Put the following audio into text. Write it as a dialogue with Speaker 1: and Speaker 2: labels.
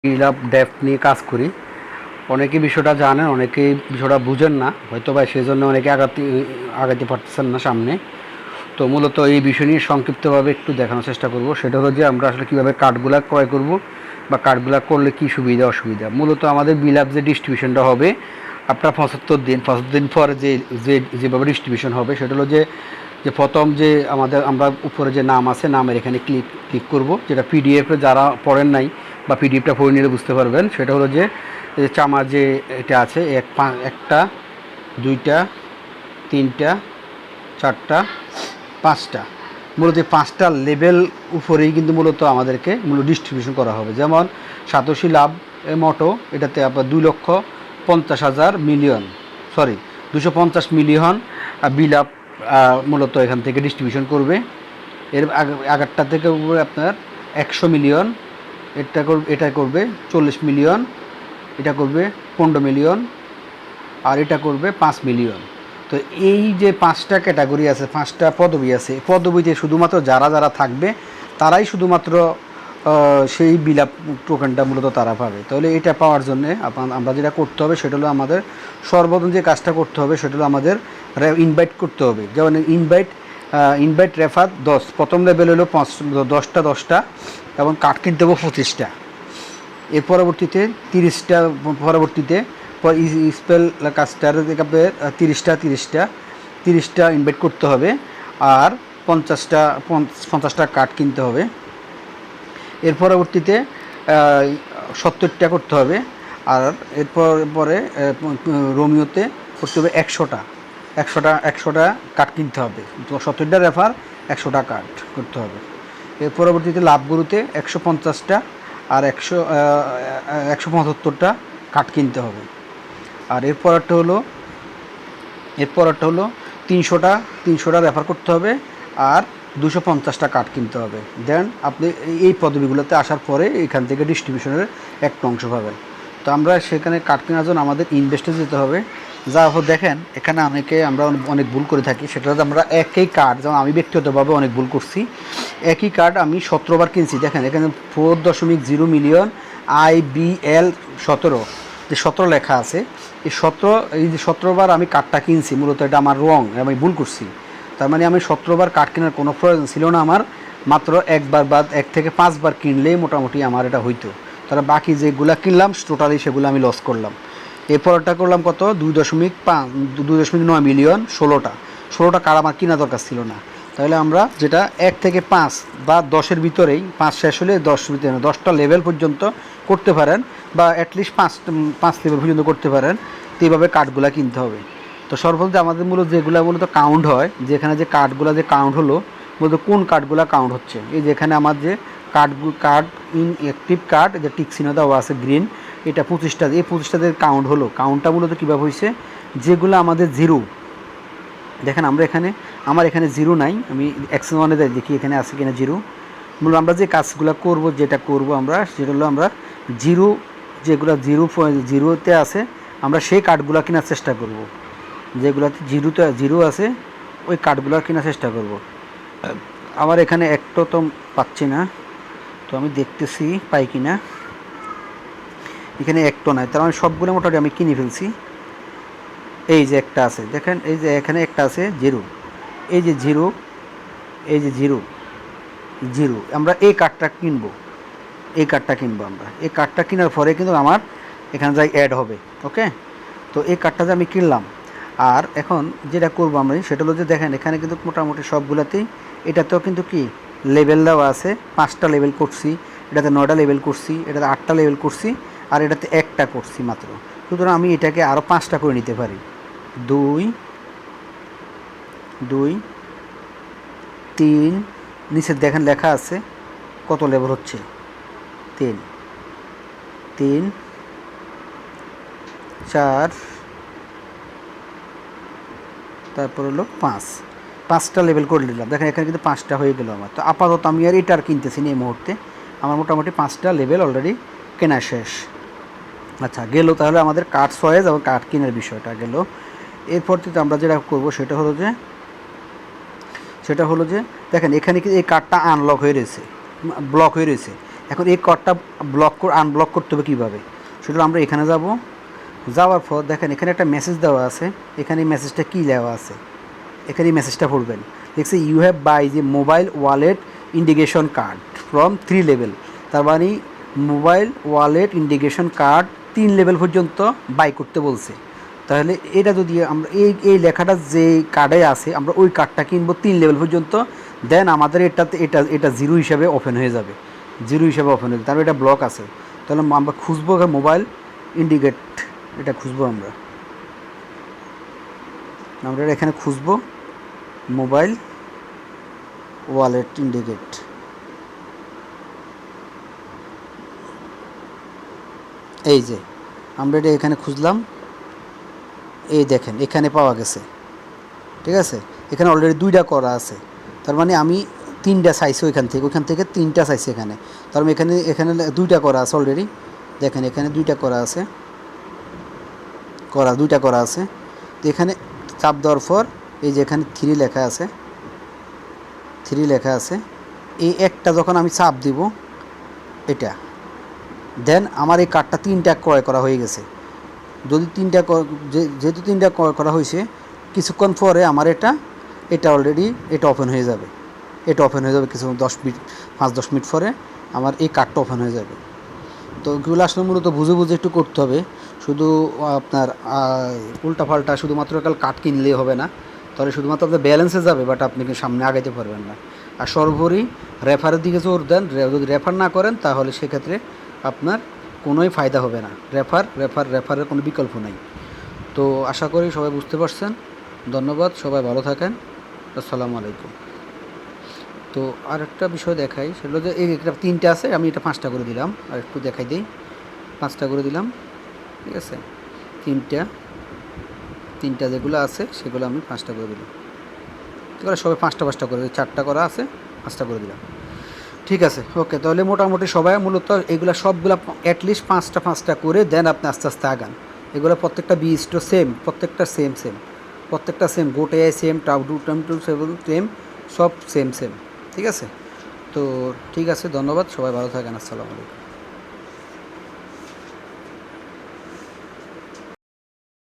Speaker 1: বিলাপ ডেপথ নিয়ে কাজ করি। অনেকে বিষয়টা জানেন, অনেকে বিষয়টা বুঝেন না হয়তো বা, সেই জন্য অনেকে আগাতে পারতেছেন না সামনে। তো মূলত এই বিষয় নিয়ে সংক্ষিপ্তভাবে একটু দেখানোর চেষ্টা করব। সেটা হলো যে আমরা আসলে কীভাবে কার্ডগুলা ক্রয় করব বা কার্ডগুলা করলে কী সুবিধা অসুবিধা। মূলত আমাদের বিলাপ যে ডিস্ট্রিবিউশনটা হবে আপনার 75 দিন পরে যেভাবে ডিস্ট্রিবিউশন হবে সেটা হলো যে প্রথম যে আমরা উপরে যে নাম আছে, নামের এখানে ক্লিক করব, যেটা পিডিএফে যারা পড়েন নাই বা পিডিএফটা পড়ে নিলে বুঝতে পারবেন। সেটা হলো যে চামা যে এটা আছে, একটা, দুইটা, তিনটা, চারটা, পাঁচটা, মূলত এই পাঁচটা লেভেল উপরেই কিন্তু মূলত আমাদেরকে মূলত ডিস্ট্রিবিউশন করা হবে। যেমন সাতোশি লাভ মোটো, এটাতে আপনার 2,50,000 মিলিয়ন, সরি 250 মিলিয়ন বিলাপ মূলত এখান থেকে ডিস্ট্রিবিউশন করবে। এর আগেরটা থেকে উপরে আপনার 100 মিলিয়ন, এটা করবে 40 মিলিয়ন, এটা করবে 15 মিলিয়ন, আর এটা করবে 5 মিলিয়ন। তো এই যে পাঁচটা ক্যাটাগরি আছে, পাঁচটা পদবি আছে, পদবিতে শুধুমাত্র যারা যারা থাকবে তারাই শুধুমাত্র সেই বিলাপ টোকেনটা মূলত তারা পাবে। তাহলে এটা পাওয়ার জন্য আমরা যেটা করতে হবে সেটা হলো আমাদের সর্বপ্রথম যে কাজটা করতে হবে সেটা হলো আমাদের ইনভাইট করতে হবে। যেমন ইনভাইট রেফার 10, প্রথম লেভেল হলো 10টা এবং কার্ড কিনতে হবে 25টা। এর পরবর্তীতে 30টা, পরবর্তীতে স্পেল কাস্টার 30টা ইনভাইট করতে হবে, আর 50টা কার্ড কিনতে হবে। এর পরবর্তীতে 70টা করতে হবে, আর পরে রোমিওতে করতে হবে 100টা কার্ড কিনতে হবে। 70টা রেফার, 100টা কার্ড করতে হবে। এর পরবর্তীতে লাভগুরুতে 150টা আর 175টা কার্ড কিনতে হবে। আর এরপরটা হলো 300টা রেফার করতে হবে, আর 250টা কার্ড কিনতে হবে। দেন আপনি এই পদবিগুলোতে আসার পরে এখান থেকে ডিস্ট্রিবিউশনের একটা অংশ পাবেন। তো আমরা সেখানে কার্ড কেনার জন্য আমাদের ইনভেস্টে যেতে হবে। যার দেখেন এখানে আমরা অনেক ভুল করে থাকি। সেটা হচ্ছে আমরা একই কার্ড, যেমন আমি ব্যক্তিগতভাবে অনেক ভুল করছি, একই কার্ড আমি 17বার কিনছি। দেখেন এখানে 4.0 মিলিয়ন IBL 17, যে 17 লেখা আছে, এই যে 17বার আমি কার্ডটা কিনছি, মূলত এটা আমার রং, আমি ভুল করছি। তার মানে আমি 17বার কার্ড কেনার কোনো প্রয়োজন ছিল না আমার, মাত্র একবার বা 1 থেকে 5বার কিনলেই মোটামুটি আমার এটা হইতো। তারা বাকি যেগুলো কিনলাম টোটালি সেগুলো আমি লস করলাম। এরপরটা করলাম কত, 2.9 মিলিয়ন, 16টা কার্ড আমার কিনা দরকার ছিল না। তাহলে আমরা যেটা 1 থেকে 5 বা 10-এর ভিতরেই, 5 শেষ হলে 10টা লেভেল পর্যন্ত করতে পারেন, বা অ্যাটলিস্ট 5 লেভেল পর্যন্ত করতে পারেন। তো এইভাবে কার্ডগুলো কিনতে হবে। তো সর্বপ্রথম আমাদের যেগুলো মূলত কাউন্ট হয়, যেখানে যে কার্ডগুলো যে কাউন্ট হলো, মূলত কোন কার্ডগুলো কাউন্ট হচ্ছে, এই যেখানে আমার যে কার্ড ইন অ্যাক্টিভ কার্ড, যে টিকসিনো দেওয়া আছে গ্রিন, এটা 25টা, এই 25টাতে কাউন্ট হলো। কাউন্টটা মূলত কীভাবে হয়েছে, যেগুলো আমাদের জিরো, দেখেন আমার এখানে জিরো নাই, আমি অ্যাকশন ওয়ানে দেখি এখানে আছে কিনা জিরো। মূলত আমরা যে কাজগুলো যেটা করব আমরা, সেটা হলো আমরা যেগুলো জিরোতে আছে আমরা সেই কার্ডগুলো কেনার চেষ্টা করব। যেগুলোতে জিরো আছে ওই কার্ডগুলো কেনার চেষ্টা করব। আমার এখানে একটা তো পাচ্ছি না, তো আমি দেখতেছি পাই কিনা। এখানে একটা নাই, তার মানে সবগুলো মোটামুটি আমি কিনে ফেলছি। এই যে একটা আছে, দেখেন এই যে এখানে একটা আছে জিরো, এই যে জিরো, আমরা এই কার্ডটা কিনবো, আমরা এই কার্ডটা কেনার পরে কিন্তু আমার এখানে যাই অ্যাড হবে। ওকে, তো এই কার্ডটা যে আমি কিনলাম, আর এখন যেটা করবো আমরা সেটা হলো যে দেখেন এখানে কিন্তু মোটামুটি সবগুলোতেই, এটাতেও কিন্তু কি লেভেল দেওয়া আছে, 5টা লেভেল করছি, এটাতে 9টা লেভেল করছি, এটাতে 8টা লেভেল করছি, আর এটাতে একটা করছি মাত্র। সুতরাং আমি এটাকে আরও 5টা করে নিতে পারি। 2, 3, নিচে দেখেন লেখা আছে কত লেভেল হচ্ছে, 3, 4, তারপর হলো 5টা লেভেল করে নিলাম। দেখেন এখানে কিন্তু 5টা হয়ে গেল আমার। তো আপাতত আমি আর এটার কিনতেছি না এই মুহূর্তে, আমার মোটামুটি 5টা লেভেল অলরেডি কেনা শেষ। আচ্ছা গেল, তাহলে আমাদের কার্ড চয়েস এবং কার্ড কেনার বিষয়টা গেল। এরপর থেকে আমরা যেটা করবো সেটা হলো যে দেখেন এখানে কি এই কার্ডটা আনলক হয়ে রয়েছে, ব্লক হয়ে রয়েছে। এখন এই কার্ডটা আনব্লক করতে হবে কীভাবে, সেটা আমরা এখানে যাব। যাওয়ার পর দেখেন এখানে একটা মেসেজ দেওয়া আছে, এখানে এই মেসেজটা কী দেওয়া আছে, এখানে এই মেসেজটা পড়বেন। দেখছি ইউ হ্যাভ বাই যে mobile wallet indication card from 3 level, তার মানে mobile wallet indication card 3 level পর্যন্ত বাই করতে বলছে। তাহলে এটা যদি আমরা এই লেখাটা যে কার্ডে আছে আমরা ওই কার্ডটা কিনবো 3 লেভেল পর্যন্ত, দেন আমাদের এটা জিরো হিসাবে ওপেন হয়ে যাবে, জিরো হিসাবে ওপেন হয়ে যাবে, তারপরে এটা ব্লক আছে। তাহলে আমরা খুঁজবো মোবাইল ইন্ডিকেট, এটা খুঁজবো আমরা এখানে খুঁজবো মোবাইল ওয়ালেট ইন্ডিকেট। এই যে আমরা এটা এখানে খুঁজলাম, এই দেখেন এখানে পাওয়া গেছে, ঠিক আছে। এখানে অলরেডি 2টা করা আছে, তার মানে আমি 3টা চাইছি ওইখান থেকে 3টা চাইছি এখানে, তার মানে এখানে 2টা করা আছে অলরেডি। দেখেন এখানে 2টা করা আছে, 2টা করা আছে। তো এখানে চাপ দেওয়ার পর এই যে এখানে 3 লেখা আছে, 3 লেখা আছে, এই একটা যখন আমি চাপ দিব এটা, দেন আমার এই কার্ডটা 3টা ক্রয় করা হয়ে গেছে। যদি যেহেতু 3টা ক্রয় করা হয়েছে, কিছুক্ষণ পরে আমার এটা অলরেডি এটা ওপেন হয়ে যাবে, কিছু 5-10 মিনিট পরে আমার এই কার্ডটা ওপেন হয়ে যাবে। তো এগুলো আসলে মূলত বুঝে একটু করতে হবে, শুধু আপনার উল্টাপাল্টা শুধুমাত্র কার্ড কিনলেই হবে না, তাহলে শুধুমাত্র আপনার ব্যালেন্সে যাবে, বাট আপনি কিন্তু আগাইতে পারবেন না। আর সর্বোপরি রেফারের দিকে জোর দেন, যদি রেফার না করেন তাহলে সেক্ষেত্রে আপনার কোনোই ফায়দা হবে না, রেফারের কোনো বিকল্প নাই। তো আশা করি সবাই বুঝতে পারছেন। ধন্যবাদ, সবাই ভালো থাকেন, আসসালামু আলাইকুম। তো আর একটা বিষয় দেখাই, সেটা যে এটা 3টা আছে, আমি এটা 5টা করে দিলাম, আর একটু দেখাই দিই, 5টা করে দিলাম, ঠিক আছে। 3টা যেগুলো আছে সেগুলো আমি 5টা করে দিলাম, এগুলো সবাই 5টা করে, 4টা করা আছে, 5টা করে দিলাম, ঠিক আছে। ওকে, তাহলে মোটামুটি সবাই মূলত এগুলো সবগুলো অ্যাটলিস্ট 5টা করে দেন, আপনি আস্তে আস্তে আগান। এগুলো প্রত্যেকটা বিএসটো সেম, প্রত্যেকটা সেম গোটায় সেম, টাউ2 সেম, সব সেম, ঠিক আছে। তো ঠিক আছে, ধন্যবাদ, সবাই ভালো থাকেন, আসসালামু আলাইকুম।